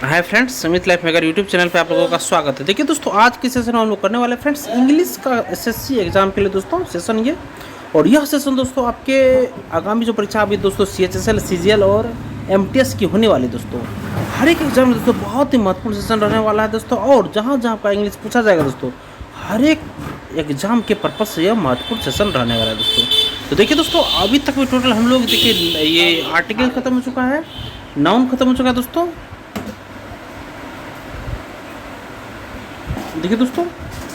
Hi friends, समित life maker YouTube channel पे आप लोगों का स्वागत है। देखिए दोस्तों, आज के सेशन में हम लोग करने वाले फ्रेंड्स इंग्लिश का एसएससी एग्जाम के लिए दोस्तों सेशन ये। और यह सेशन दोस्तों आपके आगामी जो परीक्षा अभी दोस्तों सीएचएसएल, सीजीएल और एमटीएस की होने वाली दोस्तों, हर एक एग्जाम में दोस्तों बहुत ही महत्वपूर्ण सेशन रहने वाला है दोस्तों। और जहाँ जहाँ का इंग्लिश पूछा जाएगा दोस्तों, हर एक एग्जाम के पर्पज से यह महत्वपूर्ण सेशन रहने वाला है दोस्तों। तो देखिए दोस्तों, अभी तक भी टोटल हम लोग देखिए ये आर्टिकल खत्म हो चुका है, नाउन खत्म हो चुका है दोस्तों। देखिए दोस्तों,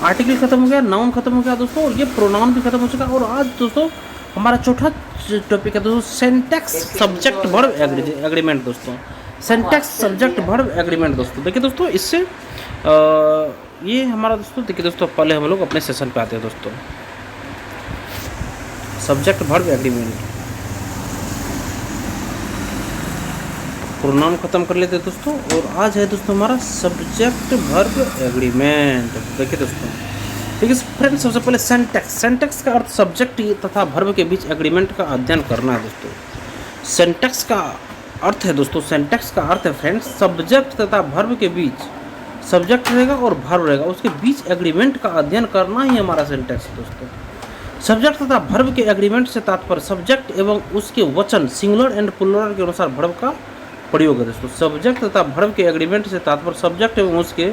आर्टिकल खत्म हो गया, नाउन खत्म हो गया दोस्तों, और ये प्रोनाउन भी खत्म हो चुका है। और आज दोस्तों हमारा चौथा टॉपिक है दोस्तों सेंटेक्स सब्जेक्ट वर्ब एग्रीमेंट दोस्तों। सेंटेक्स सब्जेक्ट वर्ब एग्रीमेंट दोस्तों। देखिए दोस्तों, इससे ये हमारा दोस्तों देखिए दोस्तों, पहले हम लोग अपने सेशन पे आते हैं दोस्तों। सब्जेक्ट वर्ब एग्रीमेंट, प्रोनाउन खत्म कर लेते हैं दोस्तों। और आज है दोस्तों हमारा सब्जेक्ट वर्ब एग्रीमेंट। देखिए दोस्तों, देखिए फ्रेंड्स, सबसे पहले सेंटेक्स। सेंटेक्स का अर्थ सब्जेक्ट तथा वर्ब के बीच एग्रीमेंट का अध्ययन करना है दोस्तों। सेंटेक्स का अर्थ है दोस्तों, सेंटेक्स का अर्थ है फ्रेंड्स सब्जेक्ट तथा वर्ब के बीच, सब्जेक्ट रहेगा और वर्ब रहेगा, उसके बीच एग्रीमेंट का अध्ययन करना ही हमारा सेंटेक्स है दोस्तों। सब्जेक्ट तथा वर्ब के एग्रीमेंट से तात्पर्य सब्जेक्ट एवं उसके वचन सिंगुलर एंड प्लुरल के अनुसार वर्ब का प्रयोग है दोस्तों। सब्जेक्ट तथा वर्ब के एग्रीमेंट से तात्पर्य सब्जेक्ट एवं उसके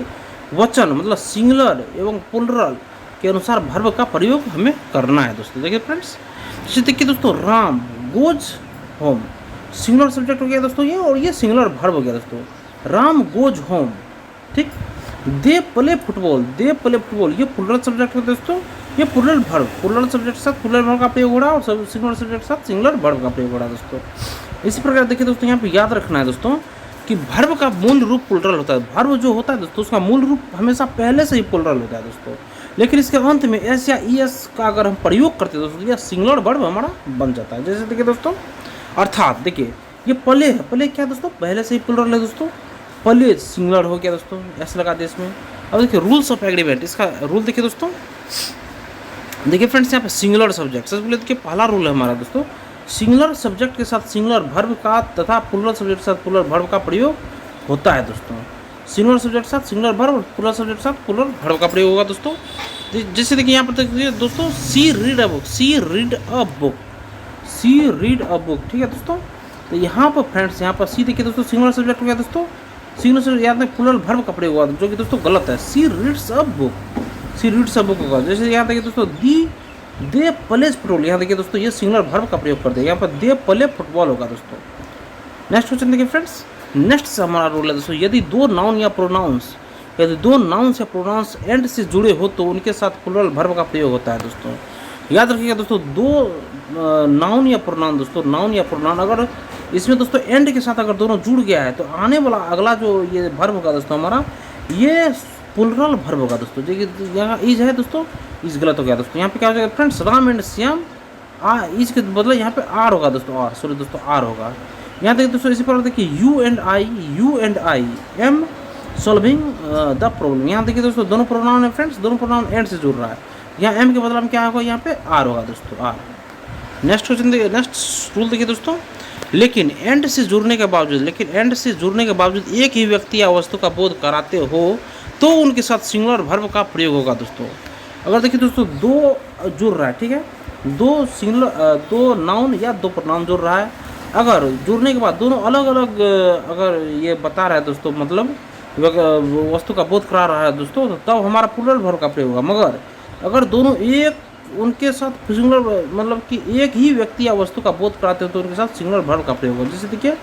वचन मतलब सिंगुलर एवं प्लुरल के अनुसार वर्ब का प्रयोग हमें करना है दोस्तों। देखिए फ्रेंड्स, जैसे देखिए दोस्तों, Ram goes home, singular subject हो गया दोस्तों ये, और ये सिंगुलर वर्ब हो गया दोस्तों। राम गोज होम, ठीक। They play football, they play football, ये प्लुरल सब्जेक्ट है दोस्तों, ये प्लुरल वर्ब, प्लुरल सब्जेक्ट के साथ प्लुरल वर्ब का प्रयोग हो रहा है, और सिंगुलर सब्जेक्ट के साथ सिंगुलर वर्ब का प्रयोग हो रहा है दोस्तों। इसी प्रकार देखिए दोस्तों, यहाँ पे याद रखना है दोस्तों कि वर्ब का मूल रूप प्लुरल होता है। वर्ब जो होता है दोस्तों, उसका मूल रूप हमेशा पहले से ही प्लुरल होता है दोस्तों, लेकिन इसके अंत में एस या ई एस का अगर हम प्रयोग करते हैं दोस्तों, यह सिंगुलर वर्ब हमारा बन जाता है। जैसे देखिए दोस्तों, अर्थात देखिए ये प्ले है, प्ले क्या दोस्तों, पहले से ही प्लुरल है दोस्तों, प्ले सिंगुलर हो गया दोस्तों, एस लगा दे इसमें। अब देखिए रूल्स ऑफ एग्रीमेंट, इसका रूल देखिए दोस्तों। देखिए फ्रेंड्स, यहाँ पे सिंगुलर सब्जेक्ट, सबसे पहले देखिए पहला रूल है हमारा दोस्तों, सिंगुलर सब्जेक्ट के साथ सिंगुलर वर्ब का तथा प्लुरल सब्जेक्ट के साथ प्लुरल वर्ब का प्रयोग होता है दोस्तों। सिंगुलर सब्जेक्ट के साथ सिंगुलर वर्ब और प्लुरल सब्जेक्ट के साथ प्लुरल वर्ब का प्रयोग होगा दोस्तों। जैसे देखिए यहाँ पर देखिए दोस्तों, she read a book, she read a book, she read a book, ठीक है दोस्तों। तो यहाँ पर फ्रेंड्स, यहाँ पर सी देखिए दोस्तों, सिंगुलर सब्जेक्ट हो गया दोस्तों, सिंगुलर सब्जेक्ट याद में प्लुरल वर्ब का प्रयोग हुआ, जो कि दोस्तों गलत है। She reads a book, she reads a book होगा। जैसे यहाँ देखिए दोस्तों, दी दे प्लेज फुटबॉल, यहाँ देखिए दोस्तों ये सिंगुलर वर्ब का प्रयोग कर दिया, यहाँ पर दे प्ले फुटबॉल होगा दोस्तों। नेक्स्ट क्वेश्चन देखिए फ्रेंड्स, नेक्स्ट से हमारा रूल है दोस्तों, यदि दो नाउन या प्रोनाउंस, यदि दो नाउन्स या प्रोनाउंस एंड से जुड़े हो तो उनके साथ प्लुरल वर्ब का प्रयोग होता है दोस्तों। याद रखिएगा दोस्तों, दो नाउन या प्रोनाउन दोस्तों, नाउन या प्रोनाउन अगर इसमें दोस्तों एंड के साथ अगर दोनों जुड़ गया है तो आने वाला अगला जो ये वर्ब होगा दोस्तों हमारा, ये प्लुरल वर्ब होगा दोस्तों। देखिए यहाँ इज है दोस्तों, इज गलत हो गया दोस्तों। यहाँ पे क्या हो जाएगा friends, Ram and Shyam, is के बदले यहाँ पे आर होगा दोस्तों, आर सॉरी दोस्तों, आर होगा। यहाँ देखिए दोस्तों, इसी प्रकार देखिए you and I am solving the problem. यहाँ देखिए दोस्तों, दोनों प्रोनाउन है फ्रेंड्स, दोनों प्रोनाउन एंड से जुड़ रहा है, यहाँ एम के बदले में क्या होगा, यहाँ पे आर होगा दोस्तों, आर। नेक्स्ट क्वेश्चन देखिए, नेक्स्ट रूल देखिए दोस्तों, लेकिन एंड से जुड़ने के बावजूद एक ही व्यक्ति या वस्तु का बोध कराते हो तो उनके साथ सिंगुलर वर्ब का प्रयोग होगा दोस्तों। अगर देखिए दोस्तों, दो जुड़ रहा है, ठीक है, दो नाउन या दो प्रोनाउन जुड़ रहा है, अगर जुड़ने के बाद दोनों अलग अलग अगर ये बता रहा है दोस्तों, मतलब वस्तु का बोध करा रहा है दोस्तों, तो तब हमारा प्लुरल वर्ब का प्रयोग होगा। मगर अगर दोनों एक उनके साथ सिंगुलर मतलब कि एक ही व्यक्ति या वस्तु का बोध कराते हो तो उनके साथ सिंगुलर वर्ब का प्रयोग होगा। जैसे देखिए,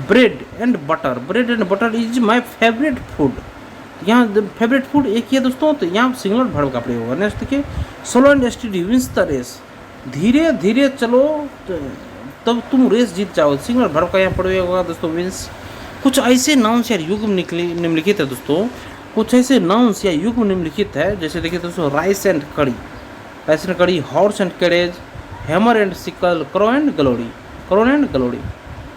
bread and butter is my favourite food, यहाँ फेवरेट फूड एक ही है दोस्तों, तो यहाँ सिंगुलर वर्ब का प्रयोग होगा। नेक्स्ट देखिए, slow and study wins the race, धीरे धीरे चलो तब तुम रेस जीत जाओ, सिंगुलर वर्ब का यहाँ प्रयोग होगा दोस्तों, विंस। कुछ ऐसे नाउन्स या युग्म निम्नलिखित है दोस्तों, कुछ ऐसे नाउन्स या युग्म निम्नलिखित है, जैसे देखिए दोस्तों, rice and curry, horse and carriage, hammer and sickle, crow and गलोड़ी।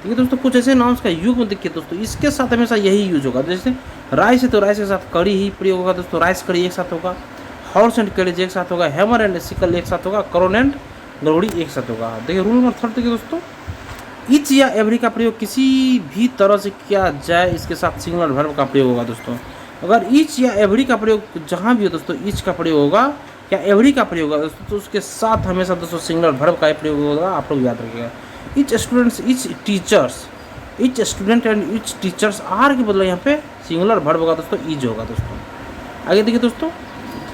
ठीक है दोस्तों, कुछ ऐसे नाउन्स का युग्म देखिए दोस्तों, इसके साथ हमेशा यही यूज होगा। जैसे राइस है तो राइस के साथ कड़ी ही प्रयोग होगा दोस्तों, राइस कड़ी एक साथ होगा, हॉर्स एंड कैरेज एक साथ होगा, हैमर एंड सिकल एक साथ होगा, क्रोन एंड गलोड़ी एक साथ होगा। देखिए रूल नंबर 3 देखिए दोस्तों, ईच या एवरी का प्रयोग किसी भी तरह से किया जाए इसके साथ सिंगुलर वर्ब का प्रयोग होगा दोस्तों। अगर ईच या एवरी का प्रयोग जहाँ भी हो दोस्तों, ईच का प्रयोग होगा या एवरी का प्रयोग होगा दोस्तों, तो उसके साथ हमेशा दोस्तों सिंगुलर वर्ब का ही प्रयोग होगा, आप लोग याद रखिएगा। Each students, each teachers, each student and each teachers, are के बदले यहाँ पे सिंगुलर वर्ब होगा दोस्तों, ईज होगा दोस्तों। आगे देखिए दोस्तों,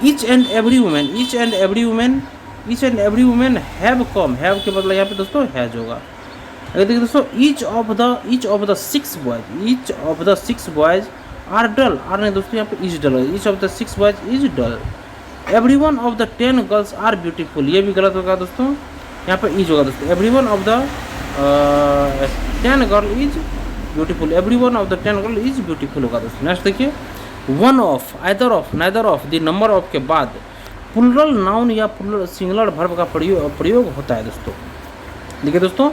each and every women, each and every women, each and every women have come, have के बदले यहाँ पे दोस्तों हैज होगा। अगर देखिए दोस्तों, each of the 6 boys, each of the 6 boys are dull, are नहीं दोस्तों यहाँ पे is dull, each of the 6 boys is dull. Everyone of the 10 girls are beautiful, ये भी गलत होगा दोस्तों, यहाँ पे इज होगा दोस्तों। Everyone of the 10 girl is beautiful, everyone of the 10 girl is beautiful होगा दोस्तों। नेक्स्ट देखिए, one of, either of, neither of, the number of के बाद प्लुरल नाउन या प्लुरल सिंगुलर वर्ब का प्रयोग होता है दोस्तों। देखिए दोस्तों,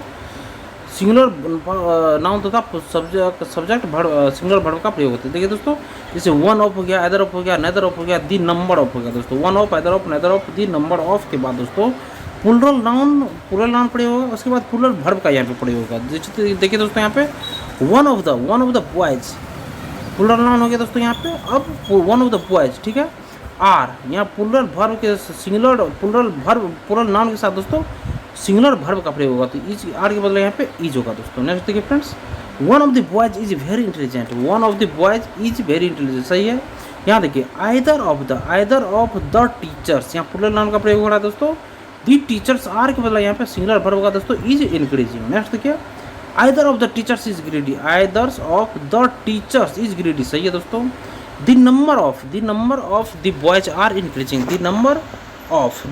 सिंगुलर नाउन तथा सब्जेक्ट वर्ब सिंगुलर वर्ब का प्रयोग होता है। देखिए दोस्तों, जैसे वन ऑफ हो गया, आइदर ऑफ हो गया, नेदर ऑफ हो गया, दी नंबर ऑफ हो गया दोस्तों। One of, either of, neither of, the number of के बाद दोस्तों प्लुरल नाउन प्रयोग होगा, उसके बाद प्लुरल वर्ब का यहाँ पे प्रयोग होगा। जैसे देखिए दोस्तों, यहाँ पे one of the boys plural noun हो गया दोस्तों यहाँ पे। अब वन ऑफ द बॉयज, ठीक है, आर यहाँ प्लुरल वर्ब के सिंगुलर प्लुरल नाउन के साथ दोस्तों सिंगुलर वर्ब का प्रयोग होगा, तो इज आर के बदले यहाँ पे इज होगा दोस्तों। नेक्स्ट देखिए friends, one of the boys is very intelligent, one of the boys is very intelligent, सही है। यहाँ देखिए, आइदर ऑफ द टीचर्स, यहाँ प्लुरल नाउन का प्रयोग हो रहा है दोस्तों। दी टीचर्स, आर के बदले यहाँ पे सिंगुलर वर्ब होगा दोस्तों, इज इंक्रीजिंग। नेक्स्ट देखिए, either of the teachers is greedy, either of the teachers is greedy, सही है दोस्तों। The number of the boys are increasing, the number of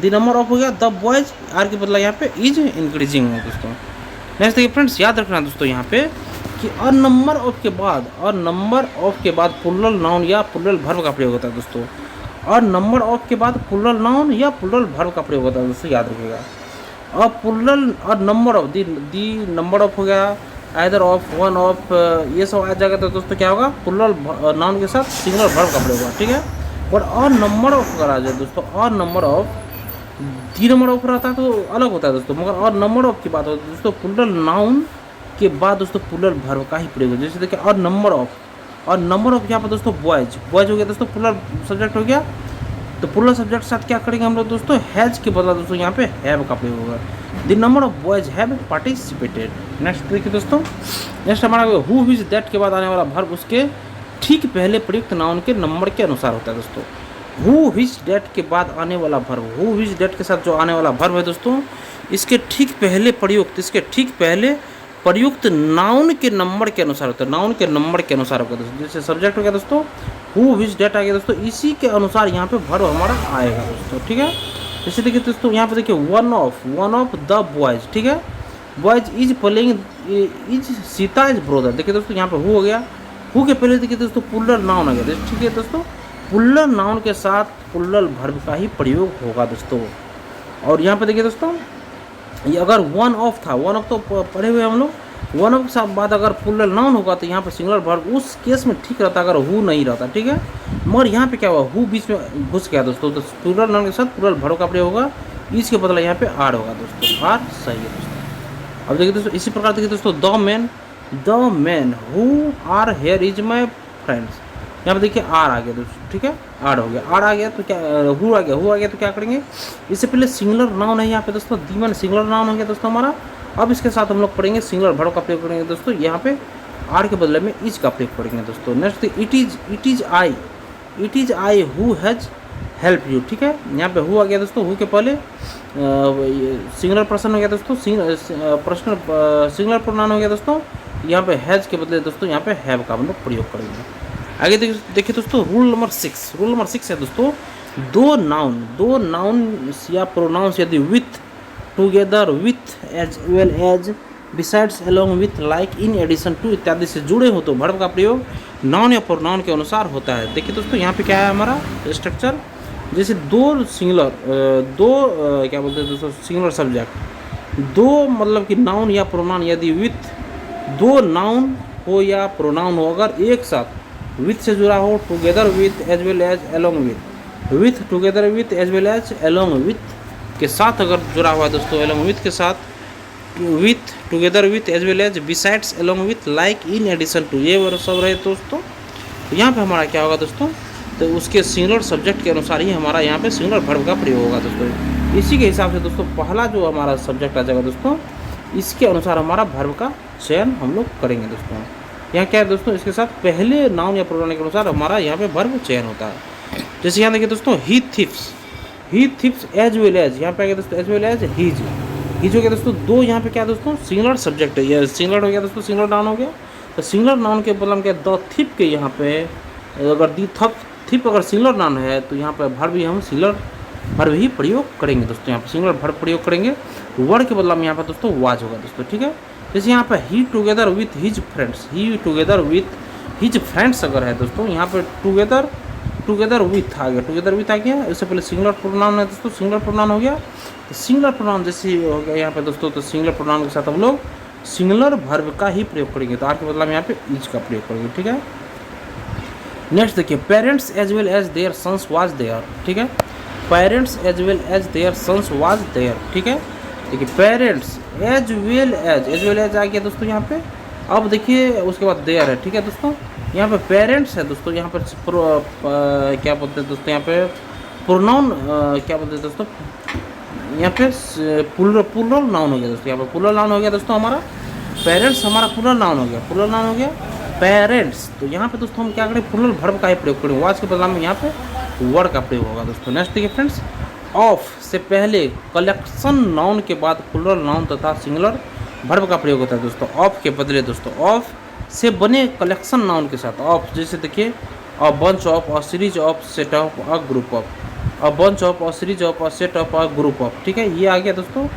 हो गया, द बॉयज आर के बदला यहाँ पे इज इंक्रीजिंग है दोस्तों। नेक्स्ट देखिए फ्रेंड्स, याद रखना दोस्तों यहाँ पे कि अ नंबर ऑफ के बाद प्लुरल नाउन या प्लुरल वर्ब का प्रयोग होता है दोस्तों। और नंबर ऑफ के बाद प्लुरल नाउन या प्लुरल वर्ब का प्रयोग होता है दोस्तों, याद रखिएगा। और number of, the number of हो गया, आइदर ऑफ, वन ऑफ, ये सब आ जाएगा तो दोस्तों क्या होगा, प्लुरल नाउन के साथ सिंगुलर वर्ब का प्रयोग होगा, ठीक है। और नंबर ऑफ अगर आ जाए दोस्तों, और number of, the number of रहता है तो अलग होता है दोस्तों, मगर और नंबर ऑफ की बात होती है दोस्तों, प्लुरल नाउन के बाद दोस्तों प्लुरल वर्ब का ही प्रयोग होता है। जैसे देखिए, और नंबर ऑफ यहाँ पर दोस्तों बॉयज हो गया दोस्तों, प्लुरल सब्जेक्ट हो गया, तो प्लुरल सब्जेक्ट के साथ क्या करेंगे हम लोग दोस्तों, हैज के बदला दोस्तों यहाँ पे हैव का प्रयोग होगा। The number of boys have participated. Next देखिए दोस्तों, नेक्स्ट हमारा हु विज दैट के बाद आने वाला वर्ब उसके ठीक पहले प्रयुक्त नाउन के नंबर के अनुसार होता है दोस्तों। हु विच डेट के बाद आने वाला वर्ब, हु विच डेट के साथ जो आने वाला वर्ब है दोस्तों, इसके ठीक पहले प्रयुक्त नाउन के नंबर के अनुसार होता है, नाउन के नंबर के अनुसार होगा दोस्तों। जैसे सब्जेक्ट हो गया दोस्तों, हु विच डेट आ गया दोस्तों, इसी के अनुसार यहाँ पे वर्ब हमारा आएगा दोस्तों, ठीक है। जैसे देखिए दोस्तों, यहाँ पे देखिए, वन ऑफ द बॉयज, ठीक है, boys is playing, is Sita is brother. देखिए दोस्तों, यहाँ पे हु हो गया, हु के पहले देखिए दोस्तों प्लुरल नाउन आ गया, ठीक है दोस्तों। प्लुरल नाउन के साथ प्लुरल वर्ब का ही प्रयोग होगा दोस्तों। और यहाँ पे देखिए दोस्तों, ये अगर वन ऑफ था, वन ऑफ तो पढ़े हुए हम लोग, वन ऑफ के बाद अगर प्लुरल नाउन होगा तो यहाँ पे सिंगुलर वर्ब उस केस में ठीक रहता अगर हु नहीं रहता, ठीक है। मगर यहाँ पे क्या हुआ, हु बीच में घुस गया दोस्तों, तो प्लुरल नाउन के साथ प्लुरल वर्ब का प्रयोग होगा, इसके बदला यहाँ पे आर होगा दोस्तों, आर सही है दोस्तों। अब देखिए दोस्तों, इसी प्रकार देखिए दोस्तों, the man who are here is my friends, यहाँ पे देखिए आर आ गया दोस्तों, ठीक है, आर हो गया, आर आ गया तो क्या, हु आ गया तो क्या करेंगे, इससे पहले सिंगुलर नाउन है यहाँ पे दोस्तों, दी मैन सिंगुलर नाउन हो गया दोस्तों हमारा। अब इसके साथ हम लोग पढ़ेंगे सिंगुलर वर्ब का प्रयोग करेंगे दोस्तों, यहाँ पे आर के बदले में इज का प्रयोग करेंगे दोस्तों। Next, it is I who has help you, ठीक है, यहाँ पे हु आ गया दोस्तों, हु के पहले सिंगुलर पर्सन हो गया दोस्तों, सिंगुलर प्रोनाउन हो गया दोस्तों, यहाँ पे हैज के बदले दोस्तों यहाँ पे हैव का हम लोग प्रयोग करेंगे। आगे देखिए दोस्तों, रूल नंबर 6 है दोस्तों, दो नाउन या प्रोनाउंस यदि with, together with, as well as, besides, along with, like, in addition to इत्यादि से जुड़े हो तो वर्ब का प्रयोग नाउन या प्रोनाउन के अनुसार होता है। देखिए दोस्तों, यहाँ पे क्या है हमारा स्ट्रक्चर, जैसे क्या बोलते हैं दोस्तों, सिंगुलर सब्जेक्ट, दो मतलब कि नाउन या प्रोनाउन यदि विथ, दो नाउन हो या प्रोनाउन हो अगर एक साथ विथ से जुड़ा हो, together with, as well as, along with, together with, as well as, along with के साथ अगर जुड़ा हुआ है दोस्तों, अलोंग विथ के साथ, with, together with, as well as, besides, along with, like, in addition to, ये वो सब रहे दोस्तों। तो यहाँ पे हमारा क्या होगा दोस्तों, तो उसके सिंगुलर सब्जेक्ट के अनुसार ही हमारा यहाँ पे सिंगुलर वर्ब का प्रयोग होगा दोस्तों। इसी के हिसाब से दोस्तों पहला जो हमारा सब्जेक्ट आ जाएगा दोस्तों, इसके अनुसार हमारा वर्ब का चयन हम लोग करेंगे दोस्तों। यहाँ क्या है दोस्तों, इसके साथ पहले नाउन या प्रोनाउन के अनुसार हमारा यहाँ पे वर्ब चयन होता है। जैसे यहाँ देखिए दोस्तों, ही थिप्स एज वेल एज, यहाँ पे आ गया दोस्तों एज वेल एज हीज हो गया दोस्तों। दो यहाँ पे क्या है दोस्तों, सिंगुलर सब्जेक्ट है, ये सिंगुलर हो गया दोस्तों, सिंगुलर नाउन हो गया। तो सिंगुलर नाउन के बदले में क्या, द थिप के यहाँ पे अगर दी थिप अगर सिंगुलर नाउन है तो यहाँ पर वर्ब भी हम सिंगुलर वर्ब ही प्रयोग करेंगे दोस्तों। यहाँ पर सिंगुलर वर्ब प्रयोग करेंगे, वर्ड के बदला में यहाँ पर दोस्तों वाज होगा दोस्तों, ठीक है। जैसे यहाँ पर he together with his friends, he together with his friends अगर है दोस्तों, यहाँ पर टुगेदर विथ आ गया, टुगेदर विथ आ गया। इससे पहले सिंगुलर प्रोनाउन है दोस्तों, सिंगुलर प्रोनाउन हो गया। तो सिंगुलर प्रोनाउन जैसे हो गया यहाँ पे दोस्तों, तो सिंगुलर प्रोनाउन के साथ हम लोग सिंगुलर वर्ब का ही प्रयोग करेंगे। तो आर के बदला में यहाँ पे इज का प्रयोग करेंगे, ठीक है। नेक्स्ट देखिए, parents as well as their sons was there, ठीक है। Parents as well as their sons was there, ठीक है। देखिए पेरेंट्स एज वेल एज आ गया दोस्तों यहाँ पे। अब देखिए उसके बाद देयर है, ठीक है दोस्तों। यहाँ पे पेरेंट्स है दोस्तों, यहाँ पर क्या बोलते हैं दोस्तों, यहाँ पे प्रोनाउन क्या बोलते हैं दोस्तों, यहाँ पे प्लूरल नाउन हो गया दोस्तों। यहाँ पे प्लूरल नाउन हो गया दोस्तों हमारा, पेरेंट्स हमारा प्लूरल नाउन हो गया, पेरेंट्स। तो यहाँ पे दोस्तों हम क्या करें, प्लूरल वर्ब का ही प्रयोग करेंगे, वाज के बदला में यहाँ पे वर्ड का प्रयोग होगा दोस्तों। नेक्स्ट देखिए फ्रेंड्स, ऑफ से पहले कलेक्शन नाउन के बाद प्लूरल नाउन तथा सिंगुलर वर्ब का प्रयोग होता है दोस्तों। ऑफ के बदले दोस्तों, ऑफ से बने कलेक्शन नाउन के साथ, ऑफ जैसे देखिए a bunch of, a series of, set of, a group of, a bunch of, a series of, a set of, a group of, ठीक है। ये आ गया दोस्तों।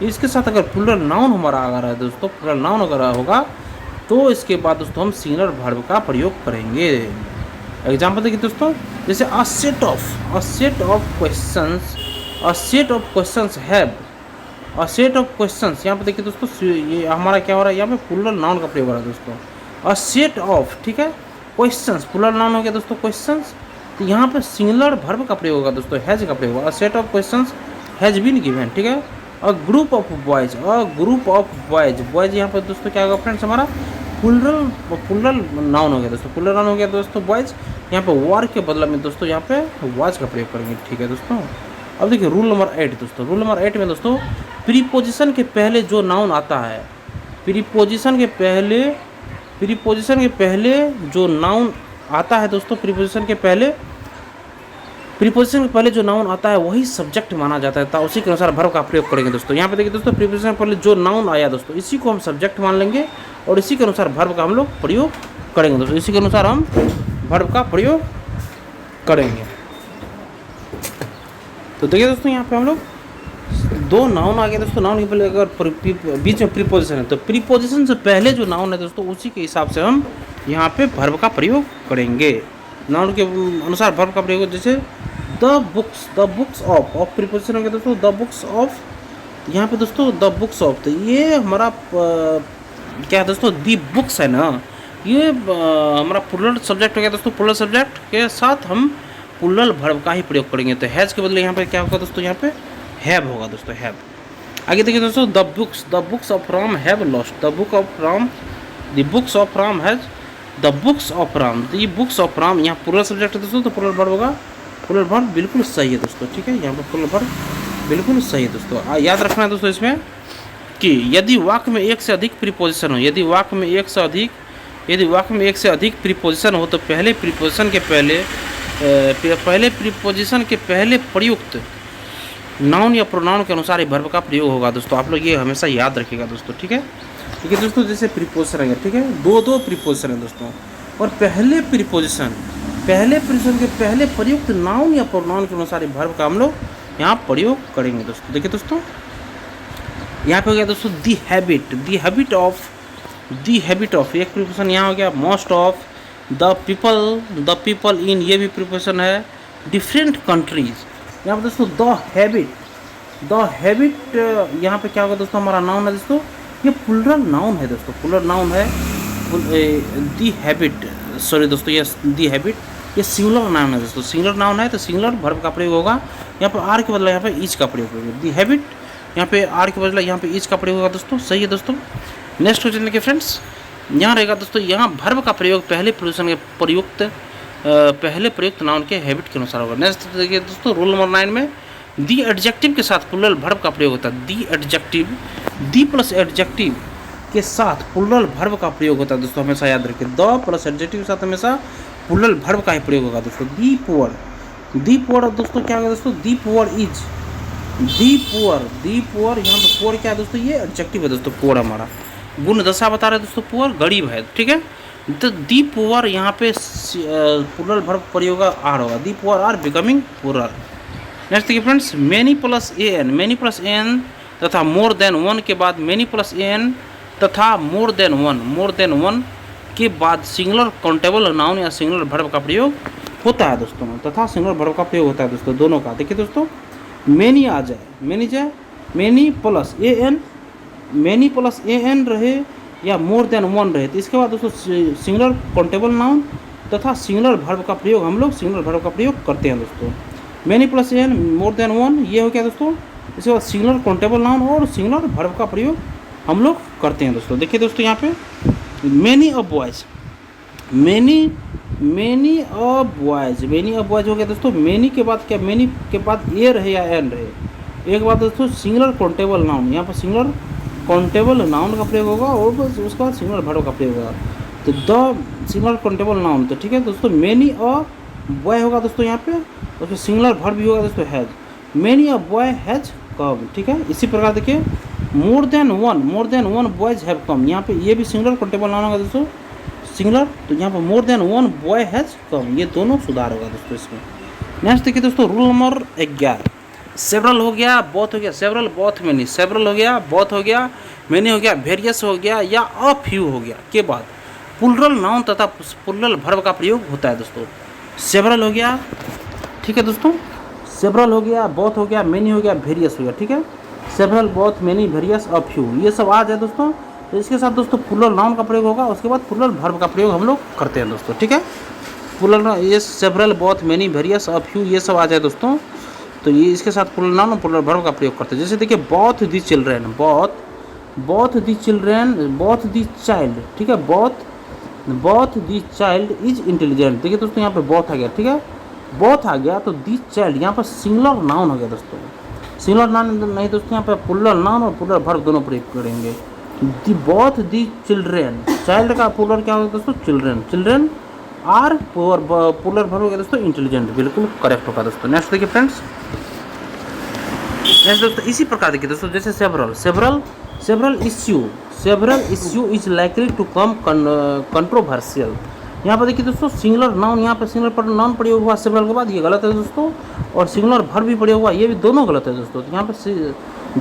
इसके साथ अगर प्लूरल नाउन हमारा आ रहा है दोस्तों, प्लूरल नाउन अगर होगा तो इसके बाद दोस्तों हम सिंगुलर वर्ब का प्रयोग करेंगे। एग्जाम्पल देखिए दोस्तों, जैसे अ set of questions have, a set of questions, यहाँ पे देखिए दोस्तों ये हमारा क्या हो रहा है, यहाँ पे प्लूरल नाउन का प्रयोग हो रहा है दोस्तों। अ सेट ऑफ, ठीक है, क्वेश्चंस प्लूरल नाउन हो गया दोस्तों क्वेश्चंस। तो यहाँ पे सिंगुलर वर्ब का प्रयोग होगा दोस्तों, हैज का प्रयोग होगा। A set of questions has been given, ठीक है। A group of boys, boys यहाँ पे दोस्तों क्या होगा फ्रेंड्स, हमारा प्लूरल नाउन हो गया दोस्तों, प्लूरल नाउन हो गया दोस्तों बॉयज। यहाँ पे वर के बदला में दोस्तों यहाँ पे वाज का प्रयोग करेंगे, ठीक है दोस्तों। अब देखिए रूल नंबर 8 दोस्तों, रूल नंबर 8 में दोस्तों प्रीपोजिशन के पहले जो नाउन आता है, प्रीपोजिशन के पहले जो नाउन आता है दोस्तों, प्रीपोजिशन के पहले जो नाउन आता है वही सब्जेक्ट माना जाता है, तो उसी के अनुसार वर्ब का प्रयोग करेंगे दोस्तों। यहाँ पे देखिए दोस्तों, प्रीपोजिशन पहले जो नाउन आया दोस्तों, इसी को हम सब्जेक्ट मान लेंगे और इसी के अनुसार वर्ब का हम लोग प्रयोग करेंगे दोस्तों, इसी के अनुसार हम वर्ब का प्रयोग करेंगे। तो देखिए दोस्तों यहाँ पे हम लोग दो नाउन आ गया दोस्तों। नाउन के पहले अगर बीच में प्रीपोजिशन है तो प्रीपोजिशन से पहले जो नाउन है दोस्तों उसी के हिसाब से हम यहाँ पे वर्ब का प्रयोग करेंगे। नाउन के अनुसार वर्ब का प्रयोग, जैसे द बुक्स ऑफ प्रीपोजिशन हो गया दोस्तों, द बुक्स ऑफ, यहाँ पे दोस्तों द बुक्स ऑफ, तो ये हमारा क्या है दोस्तों, दी बुक्स है ना, ये हमारा प्लूरल सब्जेक्ट हो गया दोस्तों। प्लूरल सब्जेक्ट के साथ हम प्लूरल वर्ब का ही प्रयोग करेंगे। तो हैज के बदले यहाँ पे क्या होगा दोस्तों, यहाँ पे हैव होगा दोस्तों, हैव। आगे देखिए दोस्तों, the books of Ram have lost, the books of Ram has, the books of Ram, तो ये बुक्स ऑफ राम यहाँ प्लूरल सब्जेक्ट है दोस्तों, तो प्लूरल वर्ब होगा। प्लूरल वर्ब बिल्कुल सही है दोस्तों, ठीक है, यहाँ पर प्लूरल वर्ब बिल्कुल सही है दोस्तों। याद रखना है दोस्तों इसमें कि यदि वाक्य में एक से अधिक प्रीपोजिशन हो, यदि वाक्य में एक से अधिक प्रीपोजिशन हो तो पहले प्रीपोजिशन के पहले प्रयुक्त नाउन या प्रोनाउन के अनुसार ही वर्ब का प्रयोग होगा दोस्तों। आप लोग ये हमेशा याद रखिएगा दोस्तों, ठीक है। ठीक है दोस्तों, जैसे प्रीपोजिशन है, ठीक है, दो प्रीपोजिशन है दोस्तों, और पहले प्रीपोजिशन के पहले प्रयुक्त नाउन या प्रोनाउन के अनुसार वर्ब का हम लोग यहाँ प्रयोग करेंगे दोस्तों। देखिए दोस्तों, यहाँ पे हो गया दोस्तों दी हैबिट ऑफ, एक प्रीपोजिशन यहाँ हो गया। Most of, the people in, ये भी प्रीपोजिशन है। डिफरेंट कंट्रीज, यहाँ पे दोस्तों द हैबिट यहाँ पे क्या होगा दोस्तों, हमारा नाउन है दोस्तों, ये प्लूरल नाउन है दोस्तों, प्लूरल नाउन है। दी हैबिट, सॉरी दोस्तों, ये दी हैबिट ये सिंगुलर नाउन है दोस्तों, सिंगुलर नाउन है तो सिंगुलर वर्ब का प्रयोग होगा। यहाँ पर आर के बदला यहाँ पे इज का प्रयोग होगा। दी हैबिट यहाँ पे आर के बदला यहाँ पे इज का प्रयोग होगा दोस्तों। सही है दोस्तों। नेक्स्ट क्वेश्चन देखिए फ्रेंड्स, यहाँ रहेगा दोस्तों, यहाँ वर्ब का प्रयोग पहले प्रयोजन के प्रयुक्त पहले प्रयुक्त नाउन के हैबिट के अनुसार होगा। नेक्स्ट देखिए दोस्तों, रूल नंबर 9 में दी एडजेक्टिव के साथ प्लूरल वर्ब का प्रयोग होता है। दी एडजेक्टिव, दी प्लस एडजेक्टिव के साथ प्लूरल वर्ब का प्रयोग होता है दोस्तों, हमेशा याद रखिए। द प्लस एडजेक्टिव के साथ हमेशा प्लूरल वर्ब का ही प्रयोग होगा दोस्तों। दी पुअर, दी पुअर दोस्तों क्या होगा दोस्तों, the poor is, the poor, the poor, यहाँ पे पुअर क्या है दोस्तों, ये एडजेक्टिव है दोस्तों। पुअर हमारा गुण दशा बता रहे हैं दोस्तों, पुअर गरीब है, ठीक है। तो दी पुअर यहाँ पे प्लूरल वर्ब प्रयोग आर होगा, the poor are becoming poor. Next देखिए friends, many plus a n, many plus a n तथा मोर देन वन के बाद मेनी प्लस ए एन तथा मोर देन वन के बाद सिंगुलर काउंटेबल नाउन या सिंगुलर वर्ब का प्रयोग होता है दोस्तों, तथा सिंगुलर वर्ब का प्रयोग होता है दोस्तों, दोनों का। देखिए दोस्तों, मेनी आ जाए, मेनी जाए, मेनी प्लस ए एन रहे या मोर देन वन रहे, तो इसके बाद दोस्तों सिंगुलर काउंटेबल नाउन तथा सिंगुलर वर्ब का प्रयोग हम लोग सिंगुलर वर्ब का प्रयोग करते हैं दोस्तों। Many plus N more than one ये हो गया दोस्तों। इसके बाद सिंगुलर काउंटेबल नाउन और सिंगुलर वर्ब का प्रयोग हम लोग करते हैं दोस्तों। देखिए दोस्तों, यहाँ पे many of boys, many of boys हो गया दोस्तों। मेनी के बाद क्या, मेनी के बाद ए रहे या एन रहे, एक बात दोस्तों सिंगुलर काउंटेबल नाउन, यहाँ पर सिंगुलर काउंटेबल नाउन का प्रयोग होगा और बस उसके बाद सिंगुलर वर्ब का प्रयोग होगा। तो द सिंगुलर काउंटेबल नाउन, तो ठीक है दोस्तों। मेनी अ बॉय होगा दोस्तों यहाँ पे, उसमें सिंगुलर वर्ब भी होगा दोस्तों, has, many a boy has come, ठीक है। इसी प्रकार देखिए, more than one boys have come, यहाँ पे ये भी सिंगुलर काउंटेबल नाउन होगा दोस्तों, सिंगुलर। तो यहाँ पर more than one boy has come, ये दोनों सुधार होगा दोस्तों इसमें। नेक्स्ट देखिए दोस्तों, रूल नंबर 11, सेवरल हो गया, बोथ हो गया, सेवरल बोथ मेनी, सेवरल हो गया, बोथ हो गया, मेनी हो गया, वेरियस हो गया या अ फ्यू हो गया के बाद प्लूरल नाउन तथा प्लूरल वर्ब का प्रयोग होता है दोस्तों। सेवरल हो गया, ठीक है दोस्तों, सेवरल हो गया, बोथ हो गया, मेनी हो गया, वेरियस हो गया, ठीक है। Several, both, many, various, a few, ये सब आ जाए दोस्तों, तो इसके साथ दोस्तों प्लूरल नाउन का प्रयोग होगा, उसके बाद प्लूरल वर्ब का प्रयोग हम लोग करते हैं दोस्तों, ठीक है। प्लूरल, ये several, both, many, various, a few ये सब आ जाए दोस्तों, तो ये इसके साथ प्लूरल नाउन और प्लूरल वर्ब का प्रयोग करते हैं। जैसे देखिए, both the children, both the children, both the child, ठीक है, both the child is intelligent. देखिए दोस्तों, यहाँ पे बोथ आ गया, ठीक है, बोथ आ गया, तो दी चाइल्ड यहाँ पर सिंगुलर नाउन हो गया दोस्तों। सिंगुलर नाउन नहीं दोस्तों, यहाँ पर प्लूरल नाउन और प्लूरल वर्ब दोनों प्रयोग करेंगे। The both the children, child का प्लूरल क्या होगा दोस्तों, children, children are plural verb हो गया दोस्तों, इंटेलिजेंट, बिल्कुल करेक्ट होगा दोस्तों। नेक्स्ट देखिए फ्रेंड्स, नेक्स्ट दोस्तों इसी प्रकार देखिए दोस्तों, जैसे several issue is likely to come controversial. यहाँ पर देखिए दोस्तों, सिंगुलर नाउन, यहाँ पर सिंगुलर पर नाउन प्रयोग हुआ सेवरल के बाद, ये गलत है दोस्तों, और सिंगुलर वर्ब भी प्रयोग हुआ, ये भी दोनों गलत है दोस्तों। तो यहाँ पर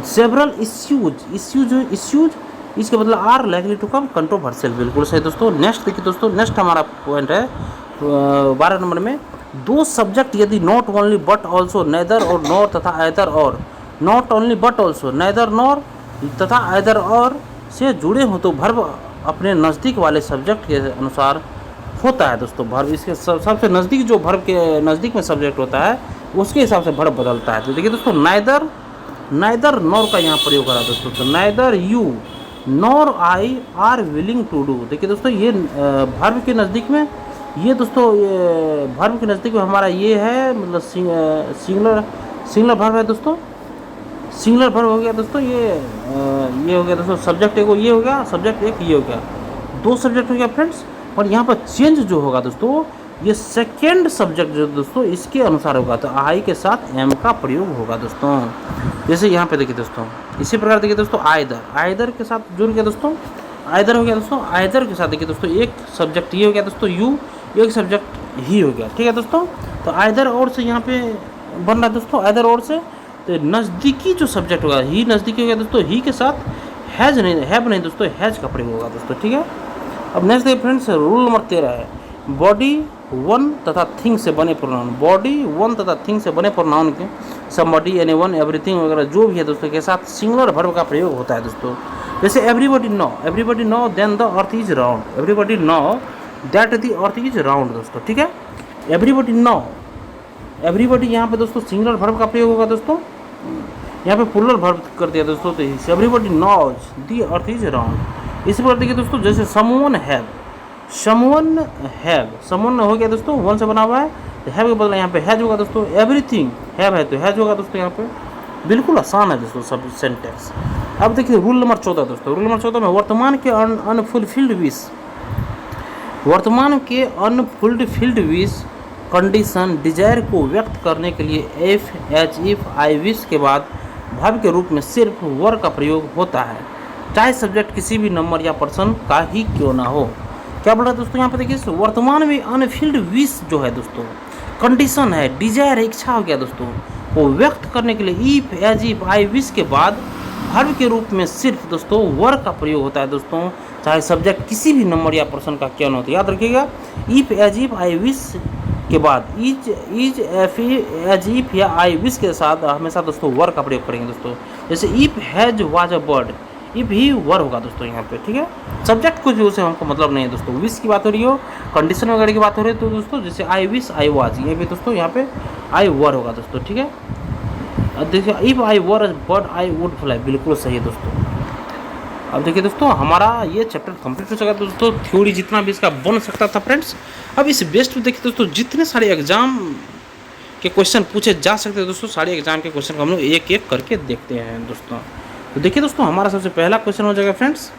सेवरल इश्यूज इसके बदला are likely to come controversial, बिल्कुल सही दोस्तों। नेक्स्ट देखिए दोस्तों, नेक्स्ट हमारा पॉइंट है 12 नंबर में, दो सब्जेक्ट यदि not only but also neither और नॉर तथा आइदर और, not only but also neither nor तथा आइदर और से जुड़े हों तो वर्ब अपने नज़दीक वाले सब्जेक्ट के अनुसार होता है दोस्तों। वर्ब इसके सबसे नज़दीक जो वर्ब के नज़दीक में सब्जेक्ट होता है उसके हिसाब से वर्ब बदलता है। तो देखिए दोस्तों, नाइदर नॉर का यहाँ प्रयोग करा दोस्तों, तो neither you nor I are willing to do. देखिए दोस्तों, ये वर्ब के नज़दीक में, ये दोस्तों ये वर्ब के नज़दीक में हमारा ये है, मतलब सिंगुलर वर्ब है दोस्तों, सिंगुलर वर्ब हो गया दोस्तों, ये हो गया दोस्तों, सब्जेक्ट एक ये हो गया, सब्जेक्ट एक ये हो गया, दो सब्जेक्ट हो गया फ्रेंड्स। और यहाँ पर चेंज जो होगा दोस्तों, ये सेकेंड सब्जेक्ट जो दोस्तों इसके अनुसार होगा, तो आई के साथ एम का प्रयोग होगा दोस्तों। जैसे यहाँ पे देखिए दोस्तों, इसी प्रकार देखिए दोस्तों, आइदर के साथ जुड़ गया दोस्तों, आइदर हो गया दोस्तों, आइदर के साथ देखिए दोस्तों, एक सब्जेक्ट ये हो गया दोस्तों यू, एक सब्जेक्ट ही हो गया, ठीक है दोस्तों। तो आइदर और से यहाँ पे बन रहा है दोस्तों, आइदर और से, तो नज़दीकी जो सब्जेक्ट होगा ही नज़दीकी हो गया दोस्तों, ही के साथ हैज़ नहीं, हैव नहीं दोस्तों, हैज़ का प्रयोग होगा दोस्तों, ठीक है। अब नेक्स्ट देखिए फ्रेंड्स, रूल नंबर 13 है, बॉडी वन तथा थिंग से बने प्रोनाउन, बॉडी वन तथा थिंग से बने प्रोनाउन के समबडी, एनीवन, एवरीथिंग वगैरह जो भी है दोस्तों के साथ सिंगुलर वर्ब का प्रयोग होता है दोस्तों। जैसे everybody know then the earth is round, everybody know that the earth is round दोस्तों, ठीक है। एवरीबॉडी नो, एवरीबॉडी यहाँ पे दोस्तों सिंगुलर वर्ब का प्रयोग होगा दोस्तों। यहाँ पे प्लूरल वर्ब कर दिया दोस्तों, तो everybody knows the earth is round. इसी प्रकार देखिए दोस्तों, जैसे समवन हैव, समवन हो गया दोस्तों, वन से बना हुआ है, तो हैव के बदला यहाँ पे हैज होगा दोस्तों। एवरीथिंग हैव है तो हैज होगा दोस्तों। यहाँ पे बिल्कुल आसान है दोस्तों सब सेंटेंस। अब देखिए रूल नंबर 14 दोस्तों, रूल नंबर 14 में वर्तमान के अनफुलफिल्ड विश, वर्तमान के अनफुलफिल्ड विश कंडीशन डिजायर को व्यक्त करने के लिए F H if I wish के बाद भाव के रूप में सिर्फ वर का प्रयोग होता है, चाहे सब्जेक्ट किसी भी नंबर या पर्सन का ही क्यों ना हो। क्या बोल रहा है दोस्तों यहाँ पे देखिए, वर्तमान में अनफिल्ड विश जो है दोस्तों कंडीशन है, डिजायर इच्छा हो गया दोस्तों, वो व्यक्त करने के लिए if as if I wish के बाद वर्ब के रूप में सिर्फ दोस्तों वर का प्रयोग होता है दोस्तों, चाहे सब्जेक्ट किसी भी नंबर या पर्सन का क्या ना हो। याद रखिएगा, if as if I wish के बाद इज एज इफ या आई विश के साथ हमेशा दोस्तों वर का प्रयोग करेंगे दोस्तों। जैसे if has was a bird, if he were होगा दोस्तों यहाँ पे, ठीक है। सब्जेक्ट कुछ भी उसे हमको मतलब नहीं है दोस्तों। विश की बात हो रही हो, कंडीशन वगैरह की बात हो रही है तो दोस्तों जैसे आई विश आई वाज, ये भी दोस्तों यहाँ पे आई वर होगा दोस्तों, ठीक है। देखिए if I were bird I would fly, बिल्कुल सही है दोस्तों। अब देखिए दोस्तों हमारा ये चैप्टर कंप्लीट हो सका दोस्तों, थ्योरी जितना भी इसका बन सकता था फ्रेंड्स। अब इस बेस्ट में देखिए दोस्तों जितने सारे एग्जाम के क्वेश्चन पूछे जा सकते हैं दोस्तों, सारे एग्जाम के क्वेश्चन को हम लोग एक एक करके देखते हैं दोस्तों। तो देखिए दोस्तों हमारा सबसे पहला क्वेश्चन हो जाएगा फ्रेंड्स,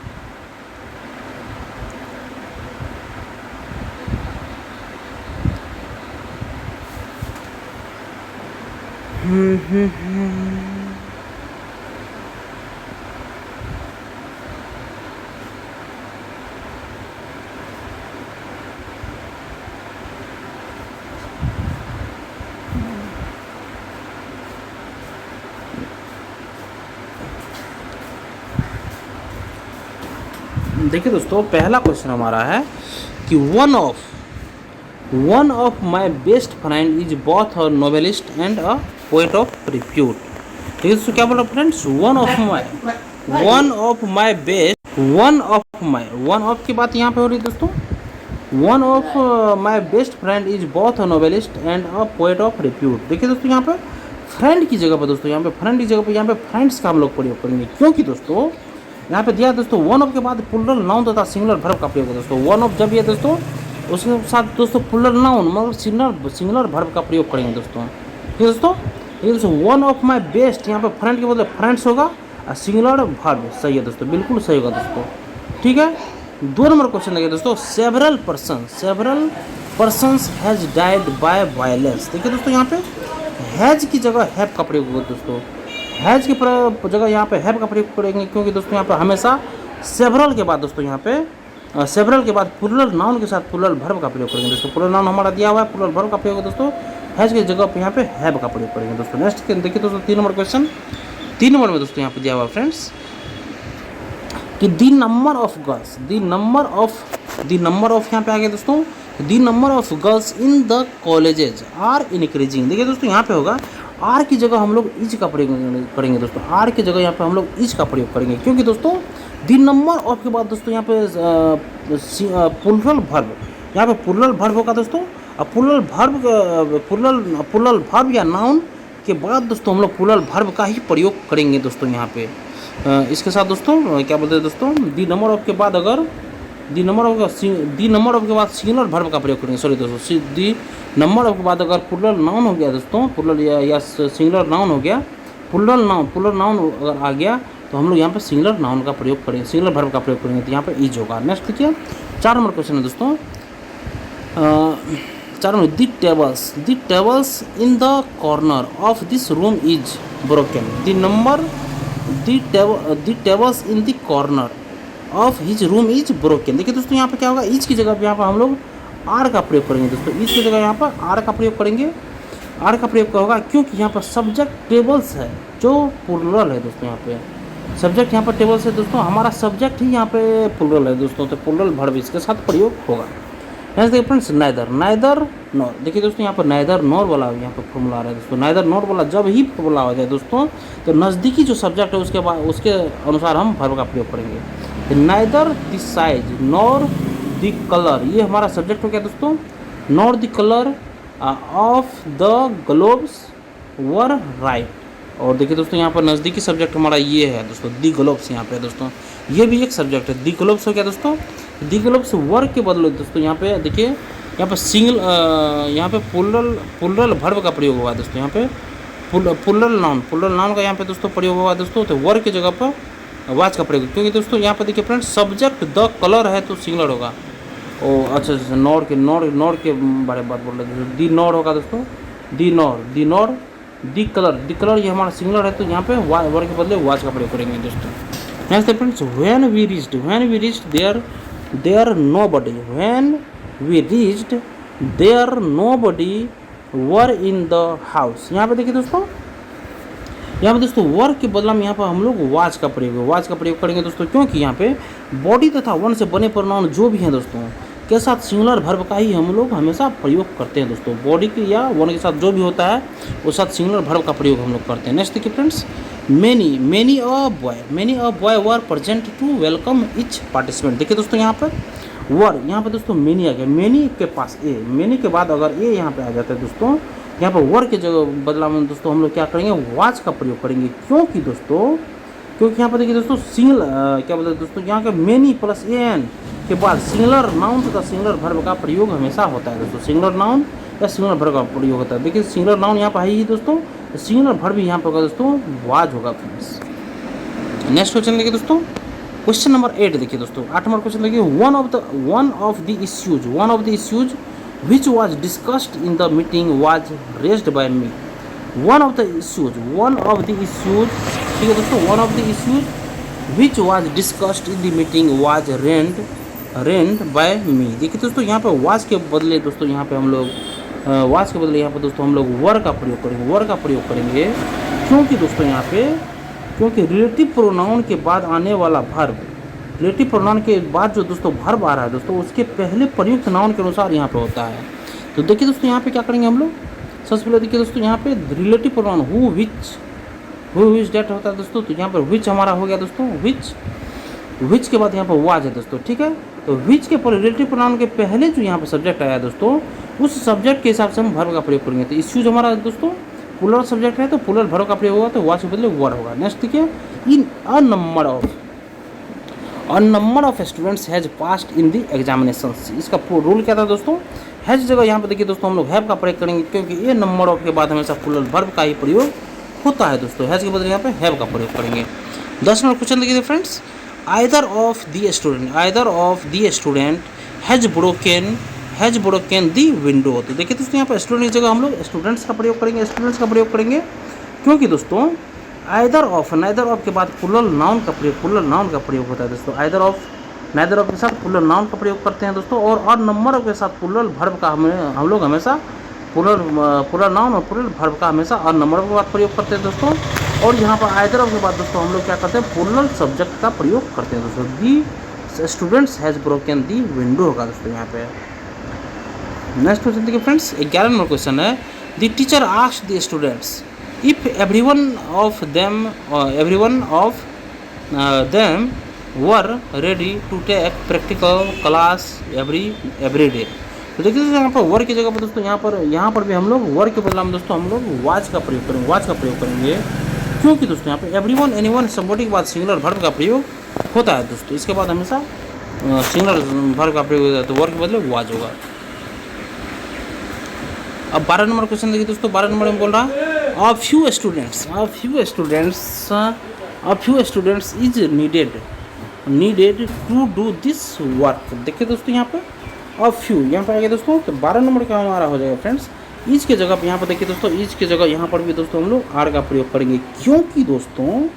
देखिए दोस्तों पहला क्वेश्चन हमारा है कि one of my best friend is both a novelist and a poet of repute. ठीक है दोस्तों, क्या बोल रहा फ्रेंड्स, वन ऑफ की बात यहाँ पे हो रही है दोस्तों। One of my best friend is both a novelist and a poet of repute. देखिए दोस्तों यहाँ पे फ्रेंड की जगह पर दोस्तों, यहाँ पे फ्रेंड की जगह पर यहाँ पे फ्रेंड्स का हम लोग प्रयोग करेंगे, क्योंकि दोस्तों यहाँ पे दिया दोस्तों वन ऑफ के बाद प्लूरल नाउन तथा सिंगुलर वर्ब का प्रयोग है दोस्तों। वन ऑफ जब ये दोस्तों उसके साथ दोस्तों प्लूरल नाउन मतलब सिंगुलर वर्ब का प्रयोग करेंगे दोस्तों। ठीक है दोस्तों, ये दोस्तों वन ऑफ माय बेस्ट, यहाँ पे फ्रेंड के बदले फ्रेंड्स होगा और सिंगुलर वर्ब, सही है दोस्तों, बिल्कुल सही होगा दोस्तों। ठीक है, 2 नंबर क्वेश्चन देखिए दोस्तों, several persons has died by violence. देखिए दोस्तों यहाँ पे हैज की जगह हैव का प्रयोग होगा दोस्तों, हैज की जगह यहाँ पे हैव का प्रयोग करेंगे, क्योंकि दोस्तों यहाँ पे हमेशा सेवरल के बाद दोस्तों यहाँ पे सेवरल के बाद प्लूरल नाउन के साथ प्लूरल वर्ब का प्रयोग करेंगे दोस्तों। प्लूरल नाउन हमारा दिया हुआ है, प्लूरल वर्ब का प्रयोग है दोस्तों, हैज की जगह पे यहाँ पे हैव का प्रयोग करेंगे दोस्तों। नेक्स्ट देखिए दोस्तों 3 नंबर क्वेश्चन, 3 नंबर में दोस्तों यहाँ पे दिया हुआ है फ्रेंड्स कि the number of girls, the number of यहाँ पे आ गया दोस्तों, the number of girls in the colleges are increasing. देखिए दोस्तों यहाँ पे होगा आर की जगह हम लोग इज का प्रयोग करेंगे दोस्तों, आर की जगह यहाँ पे हम लोग इज का प्रयोग करेंगे, क्योंकि दोस्तों द नंबर ऑफ के बाद दोस्तों यहाँ पे प्लूरल वर्ब, यहाँ पे प्लूरल वर्ब होगा दोस्तों, और प्लूरल वर्ब या नाउन के बाद दोस्तों हम लोग प्लूरल वर्ब का ही प्रयोग करेंगे दोस्तों यहाँ पे। इसके साथ दोस्तों क्या बोलते हैं दोस्तों, दी नंबर ऑफ के बाद अगर दी नंबर ऑफ के बाद सिंगुलर वर्ब का प्रयोग करेंगे, सॉरी दोस्तों, दी नंबर ऑफ के बाद अगर प्लूरल नाउन हो गया दोस्तों, प्लूरल या सिंगुलर नाउन हो गया, प्लूरल नाउन अगर आ गया तो हम लोग यहाँ पे सिंगुलर नाउन का प्रयोग करेंगे, सिंगुलर वर्ब का प्रयोग करेंगे, तो यहाँ पे इज होगा। नेक्स्ट देखिए 4 नंबर क्वेश्चन है दोस्तों, 4 number, the tables in the corner of this room is broken. The tables in the corner of his room is broken. देखिए दोस्तों यहाँ पे क्या होगा, इज की जगह पे यहाँ पर हम लोग आर का प्रयोग करेंगे दोस्तों, इज की जगह यहाँ पर आर का प्रयोग करेंगे। आर का प्रयोग होगा क्योंकि यहाँ पर सब्जेक्ट टेबल्स है जो प्लूरल है दोस्तों, यहाँ पे सब्जेक्ट यहाँ पर टेबल्स है दोस्तों, हमारा सब्जेक्ट ही यहाँ पे प्लूरल है दोस्तों, तो प्लूरल वर्ब इसके साथ प्रयोग होगा। नेक्स्ट देखिए फ्रेंड्स, नाइदर नॉर। देखिए दोस्तों यहाँ पर नाइदर नॉर वाला यहाँ पर फॉर्मूला आ रहा है दोस्तों, नाइदर नॉर वाला जब ही फॉर्मूला हो जाए दोस्तों तो नज़दीकी जो सब्जेक्ट है उसके बाद उसके अनुसार हम वर्ब का प्रयोग करेंगे। Neither the size nor the colour, ये हमारा सब्जेक्ट हो गया दोस्तों, nor the colour of the globes were right. और देखिए दोस्तों यहाँ पर नज़दीकी सब्जेक्ट हमारा ये है दोस्तों, दी ग्लोब्स यहाँ पे दोस्तों, ये भी एक सब्जेक्ट है। दी ग्लोब्स हो गया दोस्तों, दी ग्लोब्स वर्क के बदले दोस्तों यहाँ पे देखिए, यहाँ पे सिंगल यहाँ पे पुलरल वर्ब का प्रयोग हुआ है दोस्तों, यहाँ पे पुलरल नाउन का यहाँ पे दोस्तों प्रयोग हुआ है दोस्तों। तो वर्क की जगह पर वाच का प्रयोग, क्योंकि दोस्तों यहाँ पे देखिए फ्रेंड्स सब्जेक्ट द कलर है तो सिंगलर होगा। ओ अच्छा नॉर के बारे में बात बोल रहे थे, दी नॉर होगा दोस्तों, दी नॉर दी कलर ये हमारा सिंगलर है तो यहाँ पे वर्ग के बदले वाच का प्रयोग करेंगे दोस्तों। नेक्स्ट है friends, when we reached there nobody were in the house. यहाँ पे देखिए दोस्तों, यहाँ पे दोस्तों वर्क के बदला में यहाँ पर हम लोग वाच का प्रयोग करेंगे दोस्तों, क्योंकि यहाँ पे बॉडी तथा वन से बने प्रोनाउन जो भी हैं दोस्तों के साथ सिंगुलर वर्ब का ही हम लोग हमेशा प्रयोग करते हैं दोस्तों। बॉडी के या वन के साथ जो भी होता है वो साथ सिंगुलर वर्ब का प्रयोग हम लोग करते हैं। नेक्स्ट देखिए friends, many a boy were present to welcome each participant. देखिए दोस्तों यहाँ पर दोस्तों मेनी आ गया, मेनी के पास ए, मेनी के बाद अगर ए यहाँ पे आ जाता है दोस्तों, यहाँ पर वर के जगह बदला में दोस्तों हम लोग क्या करेंगे, वाच का प्रयोग करेंगे। क्योंकि यहाँ पर देखिए दोस्तों क्या बोलते हैं दोस्तों, यहाँ के मेनी प्लस एन के बाद सिंगुलर नाउन तथा सिंगुलर वर्ब का प्रयोग हमेशा होता है दोस्तों। सिंगुलर नाउन या सिंगुलर वर्ब का प्रयोग होता है। देखिए सिंगुलर नाउन यहाँ पर है ही दोस्तों, सिंगुलर वर्ब भी यहाँ पर होगा दोस्तों, वाज होगा फ्रेंड्स। नेक्स्ट क्वेश्चन देखिए दोस्तों, क्वेश्चन नंबर 8 देखिए दोस्तों, 8 नंबर क्वेश्चन देखिए, one of the issues which was discussed in the meeting was raised by me। one of the issues ठीक है दोस्तों, one of the issues which was discussed in the meeting was raised by me। देखिए दोस्तों यहाँ पे was के बदले दोस्तों यहाँ पे हम लोग यहाँ पे दोस्तों हम लोग वर का प्रयोग करेंगे, क्योंकि दोस्तों यहाँ पे रिलेटिव प्रोनाउन के बाद आने वाला वर्ब, रिलेटिव प्रोनाउन के बाद जो दोस्तों वर्ब आ रहा है दोस्तों उसके पहले प्रयुक्त नाउन के अनुसार यहाँ पे होता है। तो देखिए दोस्तों यहाँ पे क्या करेंगे हम लोग, सबसे पहले देखिए दोस्तों यहाँ पे relative pronoun who which that होता है दोस्तों, तो यहाँ पर विच हमारा हो गया दोस्तों, विच के बाद यहाँ पर वाज है दोस्तों, ठीक है। तो विच के रिलेटिव प्रोनाउन के पहले जो यहाँ पे सब्जेक्ट आया दोस्तों, उस सब्जेक्ट के हिसाब से हम वर्ब का प्रयोग करेंगे। तो इश्यूज हमारा दोस्तों प्लूरल सब्जेक्ट है तो प्लूरल वर्ब का प्रयोग होगा, तो वाज के बदले वर होगा। नेक्स्ट देखिए, in a number of students has passed in the examinations. इसका रूल क्या था दोस्तों, हैज जगह यहाँ पे देखिए दोस्तों हम लोग हैव का प्रयोग करेंगे, क्योंकि ये नंबर ऑफ के बाद हमेशा प्लूरल वर्ब का ही प्रयोग होता है दोस्तों। हैज के बदले यहाँ पे हैव का प्रयोग करेंगे। 10 नंबर क्वेश्चन देखिए friends, either of the student has broken the window. तो देखिए दोस्तों यहाँ पर स्टूडेंट की जगह हम लोग स्टूडेंट्स का प्रयोग करेंगे, क्योंकि दोस्तों आइदर ऑफ के बाद प्लूरल नाउन का प्रयोग होता है दोस्तों। नाइदर ऑफ के साथ प्लूरल नाउन का प्रयोग करते हैं दोस्तों, और नंबर ऑफ के साथ प्लूरल वर्ब का हम लोग हमेशा प्लूरल नाउन और प्लूरल वर्ब का हमेशा और नंबर ऑफ के बाद प्रयोग करते हैं दोस्तों। और यहाँ पर आइदर ऑफ के बाद दोस्तों हम लोग क्या करते हैं, प्लूरल सब्जेक्ट का प्रयोग करते हैं दोस्तों। The students has broken the window होगा दोस्तों यहाँ पे। नेक्स्ट क्वेश्चन देखिए फ्रेंड्स, 11 नंबर क्वेश्चन है, the teacher asked the students if everyone of them were ready to take practical class every day। तो देखिए यहाँ पर वर की जगह पर दोस्तों यहाँ पर भी हम लोग वर के बदला में दोस्तों हम लोग वाच का प्रयोग करेंगे, क्योंकि दोस्तों यहाँ पे एवरीवन एनीवन समबॉडी के बाद सिंगुलर वर्ब का प्रयोग होता है दोस्तों। इसके बाद हमेशा सिंगुलर वर्ब का प्रयोग होता है, तो वर के बदले वाच होगा। अब 12 नंबर क्वेश्चन देखिए दोस्तों, 12 नंबर में बोल रहा है, a few students is needed to do this work। देखिए दोस्तों यहाँ पे a few यहाँ पे आ गया दोस्तों, तो 12 नंबर का हमारा हो जाएगा फ्रेंड्स, इज के जगह पे यहाँ पर देखिए दोस्तों, इज के जगह यहाँ पर भी दोस्तों हम लोग आर का प्रयोग करेंगे, क्योंकि दोस्तों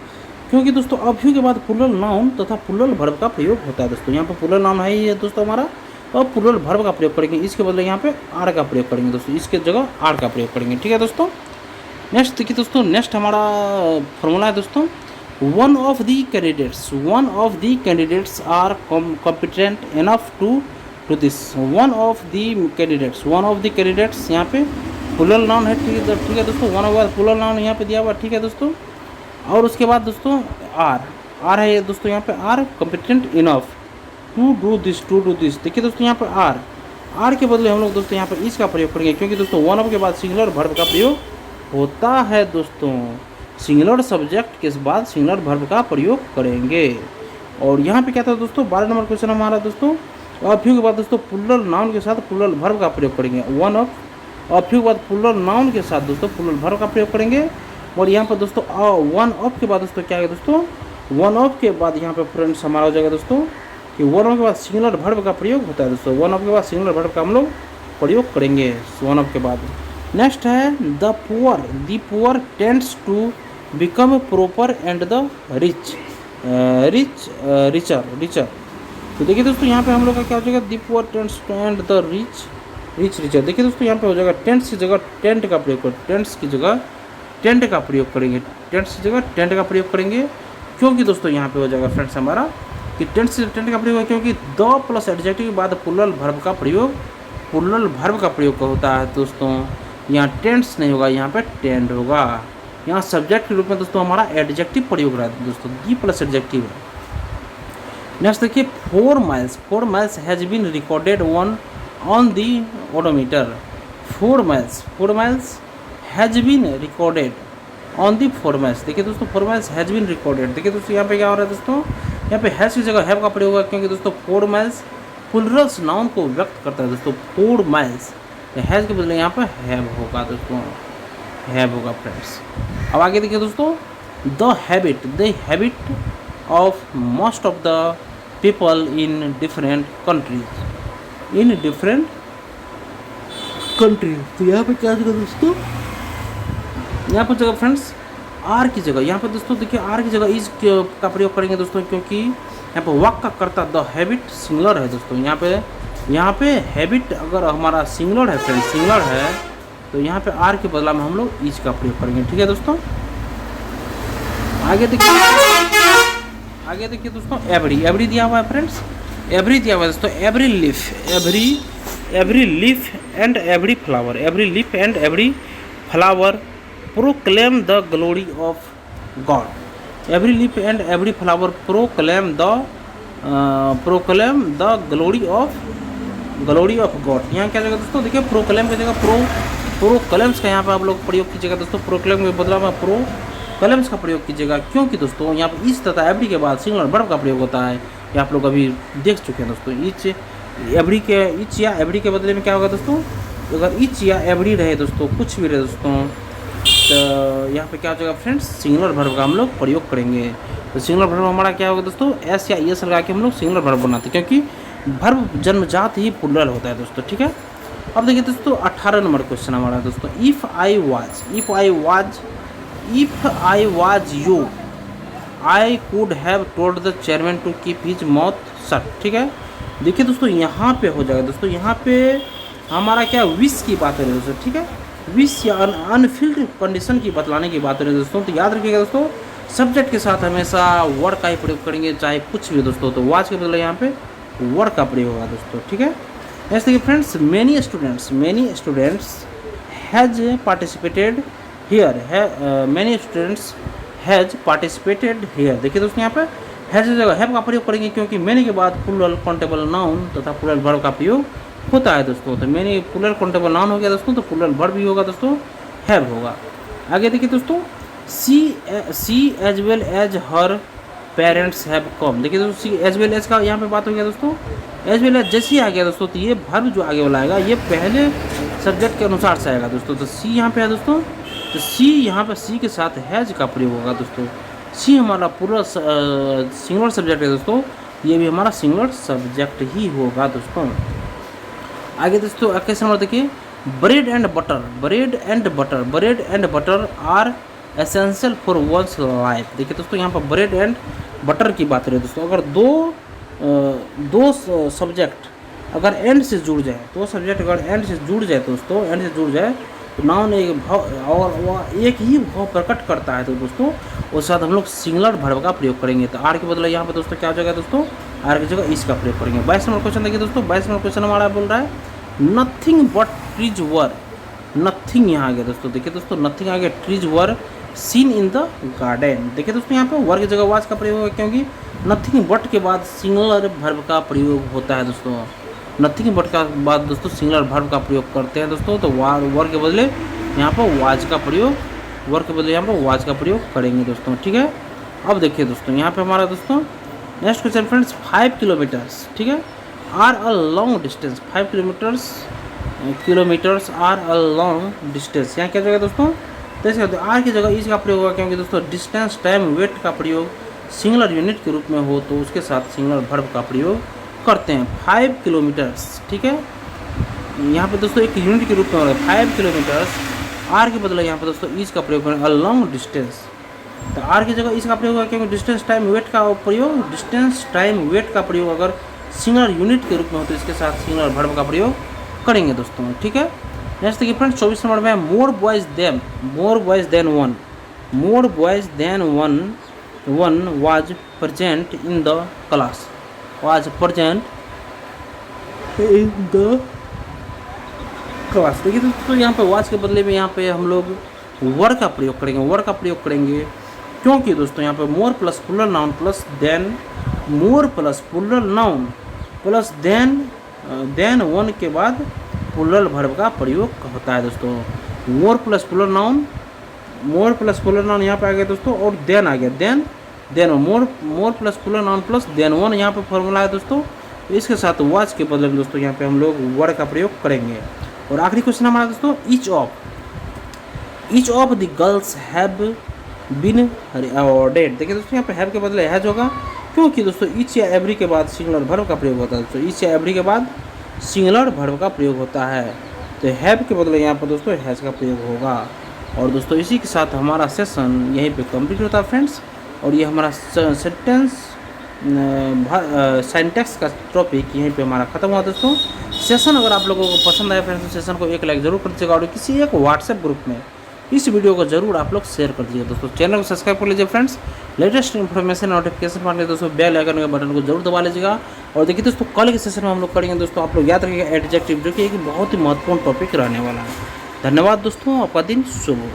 a few के बाद प्लूरल नाउन तथा प्लूरल वर्ब का प्रयोग होता है दोस्तों। यहाँ पर प्लूरल नाउन है ही दोस्तों हमारा, और प्लूरल वर्ब का प्रयोग करेंगे, इसके बदले यहाँ पे आर का प्रयोग करेंगे दोस्तों, इसके जगह आर का प्रयोग करेंगे, ठीक है दोस्तों। नेक्स्ट देखिए दोस्तों, नेक्स्ट हमारा फॉर्मूला है दोस्तों, one of the candidates are competent enough to this. One of the candidates यहाँ पे प्लूरल नाउन है, ठीक है दोस्तों, वन ऑफ प्लूरल नाउन यहाँ पे दिया हुआ, ठीक है दोस्तों। और उसके बाद दोस्तों आर है दोस्तों, यहाँ पे are competent enough to do this. देखिए दोस्तों यहाँ पर आर के बदले हम लोग दोस्तों यहाँ पर इस का प्रयोग करेंगे, क्योंकि दोस्तों वन ऑफ के बाद सिंगुलर वर्ब का प्रयोग होता है दोस्तों। सिंगुलर सब्जेक्ट के बाद सिंगुलर वर्ब का प्रयोग करेंगे। और यहाँ पे क्या था दोस्तों, 12 नंबर क्वेश्चन हमारा दोस्तों, अ फ्यू के बाद दोस्तों प्लूरल नाउन के साथ प्लूरल वर्ब का प्रयोग करेंगे। वन ऑफ, अ फ्यू के बाद प्लूरल नाउन के साथ दोस्तों प्लूरल वर्ब का प्रयोग करेंगे। और यहाँ पर दोस्तों वन ऑफ के बाद दोस्तों क्या है दोस्तों, वन ऑफ के बाद यहाँ पे फ्रेंड्स हमारा हो जाएगा दोस्तों कि वन ऑफ के बाद सिंगुलर वर्ब का प्रयोग होता है दोस्तों। वन ऑफ के बाद सिंगुलर वर्ब का हम लोग प्रयोग करेंगे वन ऑफ के बाद। नेक्स्ट है the poor tends to become proper and the rich richer. तो देखिए दोस्तों यहाँ पे हम लोग का क्या हो जाएगा, the poor tends to and the rich richer. देखिए दोस्तों यहाँ पे हो जाएगा टेंट्स की जगह टेंट का प्रयोग करें, टेंट्स की जगह टेंट का प्रयोग करेंगे, टेंट्स की जगह टेंट का प्रयोग करेंगे। क्योंकि दोस्तों यहाँ पे हो जाएगा फ्रेंड्स हमारा कि टेंट्स से टेंट का प्रयोग है, क्योंकि द प्लस एडजेक्टिव के बाद प्लूरल वर्ब का प्रयोग होता है दोस्तों। यहाँ टेंट्स नहीं होगा, यहाँ पे टेंट होगा। यहाँ सब्जेक्ट के रूप में दोस्तों हमारा एडजेक्टिव प्रयोग रहा है दोस्तों, दी प्लस एडजेक्टिव है। नेक्स्ट देखिए 4 miles has been recorded on the odometer. 4 miles has been recorded on the 4 miles. देखिए दोस्तों 4 माइल्स हैज बीन रिकॉर्डेड। देखिए दोस्तों यहाँ पे क्या हो रहा है दोस्तों, यहाँ पे हैज की जगह हैव का प्रयोग होगा, क्योंकि दोस्तों 4 माइल्स प्लूरल्स नाउन को व्यक्त करता है दोस्तों। 4 माइल्स हैज के बदले यहाँ पर हैव होगा दोस्तों, हैव होगा फ्रेंड्स। अब आगे देखिए दोस्तों, the habit of most of the people in different countries. तो यहाँ पे क्या जगह दोस्तों, यहाँ पर जगह फ्रेंड्स आर की जगह, यहाँ पर दोस्तों देखिए आर की जगह इज का प्रयोग करेंगे दोस्तों, क्योंकि यहाँ पर वाक का करता द हैबिट सिंगुलर है दोस्तों। यहाँ पे हैबिट अगर हमारा सिंगुलर है फ्रेंड्स, सिंगुलर है, तो यहाँ पे आर के बदला में हम लोग इज का प्रयोग करेंगे। ठीक है दोस्तों। आगे देखिए दोस्तों एवरी दिया हुआ है फ्रेंड्स, एवरी दिया हुआ है दोस्तों। Every leaf and every flower proclaim the glory of God. Every leaf and every flower proclaim the glory of God. यहाँ क्या जगह दोस्तों, देखिए प्रोक्लेम की जगह प्रोक्लेम्स का यहाँ पे आप लोग प्रयोग कीजिएगा दोस्तों। प्रोक्लेम के बदला में प्रोक्लेम्स का प्रयोग कीजिएगा, क्योंकि दोस्तों यहाँ पे इच तथा एवरी के बाद सिंगुलर वर्ब का प्रयोग होता है। ये आप लोग अभी देख चुके हैं दोस्तों। इच या एवरी के बदले में क्या होगा दोस्तों, अगर इच या एवरी रहे दोस्तों, कुछ भी रहे दोस्तों, तो यहाँ पे क्या हो जाएगा फ्रेंड्स, सिंगुलर वर्ब का हम लोग प्रयोग करेंगे। तो सिंगुलर वर्ब हमारा क्या होगा दोस्तों, एस या एस लगा के हम लोग सिंगुलर वर्ब बनाते हैं, क्योंकि वर्ब जन्मजात ही प्लूरल होता है दोस्तों। ठीक है। अब देखिए दोस्तों 18 नंबर क्वेश्चन हमारा दोस्तों, if I was you I could have told the chairman to keep his mouth shut. ठीक है। देखिए दोस्तों यहाँ पे हो जाएगा दोस्तों, यहाँ पे हमारा क्या विश की बात हो रही है दोस्तों। ठीक है। विश या अनफिल्ड कंडीशन की बतलाने की बात हो रही है दोस्तों। तो याद रखिएगा दोस्तों, सब्जेक्ट के साथ हमेशा वर्ड का ही प्रयोग करेंगे, चाहे कुछ भी दोस्तों। तो वाज के बदले यहाँ पे वर्ड का प्रयोग होगा दोस्तों। ठीक है। ऐसे देखिए friends, many students has participated here. देखिए दोस्तों यहाँ पे हैज जगह हैव का प्रयोग करेंगे, क्योंकि मैनी के बाद प्लूरल काउंटेबल नाउन तथा प्लूरल वर्ब का प्रयोग होता है दोस्तों। तो मैनी प्लूरल काउंटेबल नाउन हो गया दोस्तों, तो प्लूरल वर्ब भी होगा दोस्तों, हैव होगा। आगे देखिए दोस्तों, she as well as her parents have come. देखिए दोस्तों सी एज वेल एज का यहाँ पे बात हो गया दोस्तों, एज वेल एज जैसे ही आ गया दोस्तों, तो ये वर्ब जो आगे वाला आएगा ये पहले सब्जेक्ट के अनुसार से आएगा दोस्तों। तो सी यहाँ पे है दोस्तों, तो सी यहाँ पे सी के साथ हैज का प्रयोग होगा दोस्तों। सी हमारा पूरा सिंगुलर सब्जेक्ट है दोस्तों, ये भी हमारा सिंगुलर सब्जेक्ट ही होगा दोस्तों। आगे दोस्तों क्वेश्चन नंबर देखिए, bread and butter are essential for one's life. देखिए दोस्तों यहाँ पर ब्रेड एंड बटर की बात करें दोस्तों, अगर दो सब्जेक्ट अगर एंड से जुड़ जाए, दो सब्जेक्ट अगर एंड से जुड़ जाए दोस्तों, एंड से जुड़ जाए तो नाउन एक भाव और वह एक ही भाव प्रकट करता है। तो दोस्तों उसके साथ हम लोग सिंगुलर वर्ब का प्रयोग करेंगे। तो आर के बदले यहाँ पर दोस्तों क्या हो जाएगा दोस्तों, आर की जगह इस का प्रयोग करेंगे। 22 नंबर क्वेश्चन देखिए दोस्तों, 22 नंबर क्वेश्चन हमारा बोल रहा है nothing but trees were. Nothing यहाँ आ गया दोस्तों, देखिए दोस्तों नथिंग आ गया, trees were seen in the garden. देखिए दोस्तों यहाँ पे वर की जगह वाज का प्रयोग होगा, क्योंकि नथिंग बट के बाद सिंगुलर वर्ब का प्रयोग होता है दोस्तों। नथिंग बट का बाद दोस्तों सिंगुलर वर्ब का प्रयोग करते हैं दोस्तों, तो वर के बदले यहाँ पर वाज का प्रयोग वर के बदले यहाँ पर वाज का प्रयोग करेंगे दोस्तों, ठीक है। अब देखिए दोस्तों यहाँ पे हमारा दोस्तों नेक्स्ट क्वेश्चन फ्रेंड्स, 5 किलोमीटर्स, ठीक है, are a long distance. 5 kilometres are a long distance. यहाँ क्या जाएगा दोस्तों, जैसे आर की जगह इज का प्रयोग होगा, क्योंकि दोस्तों डिस्टेंस टाइम वेट का प्रयोग सिंगुलर यूनिट के रूप में हो तो उसके साथ सिंगुलर वर्ब का प्रयोग करते हैं। 5 किलोमीटर्स, ठीक है, यहाँ पे दोस्तों एक यूनिट के रूप में हो रहा है 5 किलोमीटर्स। आर के बदले यहाँ पे दोस्तों इज का प्रयोग करें, अ लॉन्ग डिस्टेंस। तो आर की जगह इसका प्रयोग होगा, क्योंकि डिस्टेंस टाइम वेट का प्रयोग अगर सिंगुलर यूनिट के रूप में हो तो इसके साथ सिंगुलर वर्ब का प्रयोग करेंगे दोस्तों, ठीक है। नेक्स्ट देखिए फ्रेंड्स 24 नंबर में, more boys than one was present in the class. देखिए दोस्तों यहाँ पे वाज के बदले में यहाँ पे हम लोग वर का प्रयोग करेंगे, क्योंकि दोस्तों यहाँ पे more plus plural noun plus than one के बाद प्लूरल वर्ब का प्रयोग होता है दोस्तों। मोर प्लस प्लूरल नाउन यहाँ पे आ गया दोस्तों, और देन आ गया, than more plus plural noun plus than one यहाँ पे फॉर्मूला है दोस्तों। इसके साथ वाज के बदले में दोस्तों यहाँ पे हम लोग वर का प्रयोग करेंगे। और आखिरी क्वेश्चन हमारा दोस्तों, each of the girls have been awarded. देखिए दोस्तों यहाँ पे हैव के बदले हैज होगा, क्योंकि दोस्तों ईच या एवरी के बाद सिंगुलर वर्ब का प्रयोग होता है दोस्तों। ईच या एवरी के बाद सिंगुलर वर्ब का प्रयोग होता है, तो हैव के बदले यहाँ पर दोस्तों हैज का प्रयोग होगा। और दोस्तों इसी के साथ हमारा सेशन यहीं पे कंप्लीट होता है फ्रेंड्स। और ये हमारा सिंटैक्स का टॉपिक यहीं पे हमारा खत्म हुआ दोस्तों। सेशन अगर आप लोगों को पसंद आया फ्रेंड्स तो सेशन को एक लाइक जरूर कर दीजिएगा, और किसी एक व्हाट्सएप ग्रुप में इस वीडियो को जरूर आप लोग शेयर कर दीजिए दोस्तों। चैनल को सब्सक्राइब कर लीजिए फ्रेंड्स। लेटेस्ट इन्फॉर्मेशन नोटिफिकेशन पाने दोस्तों बेल आइकन के बटन को जरूर दबा लीजिएगा। और देखिए दोस्तों कल के सेशन में हम लोग करेंगे दोस्तों, आप लोग याद रखिएगा एडजेक्टिव, जो कि एक बहुत ही महत्वपूर्ण टॉपिक रहने वाला है। धन्यवाद दोस्तों, आपका दिन शुभ हो।